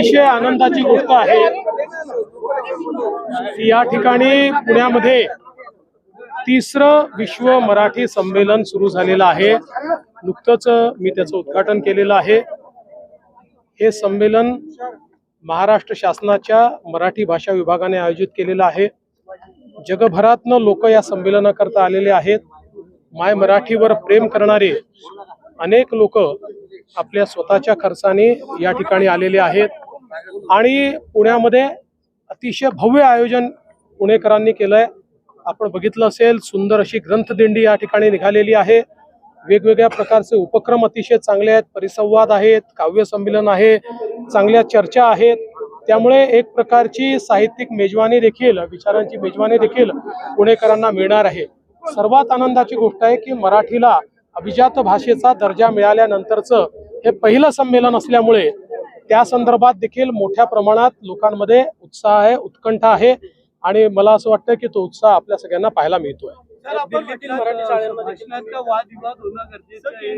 अतिशय आनंदाची गोष्ट आहे की या ठिकाणी पुण्यामध्ये तिसरं विश्व मराठी संमेलन सुरू झालेलं आहे। नुकतंच मी त्याचं उद्घाटन केलेलं आहे। हे संमेलन महाराष्ट्र शासनाच्या मराठी भाषा विभागाने आयोजित केलेलं आहे। जगभरातनं लोक या संमेलनाकरता आलेले आहेत। माय मराठीवर प्रेम करणारे अनेक लोक आपल्या स्वतःच्या खर्चाने या ठिकाणी आलेले आहेत आणि पुण्यामध्ये अतिशय भव्य आयोजन पुणेकरांनी केलंय। आपण बघितलं असेल, सुंदर अशी ग्रंथदिंडी या ठिकाणी निघालेली आहे। वेगवेगळ्या प्रकारचे उपक्रम अतिशय चांगले आहेत, परिसंवाद आहेत, काव्य संमेलन आहे, चांगल्या चर्चा आहेत। त्यामुळे एक प्रकारची साहित्यिक मेजवानी देखील, विचारांची मेजवानी देखील पुणेकरांना मिळणार आहे। सर्वात आनंदाची गोष्ट आहे की मराठीला अभिजात भाषेचा दर्जा मिळाल्यानंतरचं हे पहिलं संमेलन असल्यामुळे त्या संदर्भात देखील मोठ्या प्रमाणात लोकांमध्ये उत्साह आहे, उत्कंठा आहे आणि मला असं वाटतं की तो उत्साह आपल्या सगळ्यांना पाहायला मिळतोय। मराठी शाळेमध्ये वादविवाद होणं गरजेचं आहे।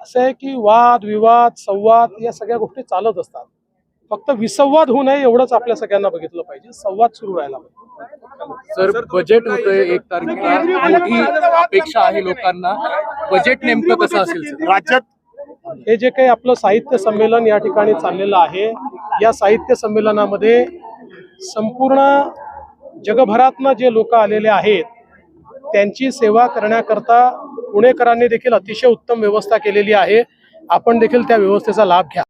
असं आहे की वाद विवाद संवाद या सगळ्या गोष्टी चालत असतात, फक्त विसंवाद होऊ नये एवढंच आपल्या सगळ्यांना बघितलं पाहिजे। संवाद सुरू राहायला पाहिजे। सर, बजेट होतंय 1 तारखेला, मोठी अपेक्षा आहे लोकांना, बजेट नेमकं कसं असेल राज्यात? हे जे काही आपलं साहित्य संमेलन या ठिकाणी चाललेलं आहे, या साहित्य संमेलनामध्ये संपूर्ण जगभरातनं जे लोक आलेले आहेत त्यांची सेवा करण्याकरता पुणेकरांनी देखील अतिशय उत्तम व्यवस्था केलेली आहे। आपण देखील त्या व्यवस्थेचा लाभ घ्या।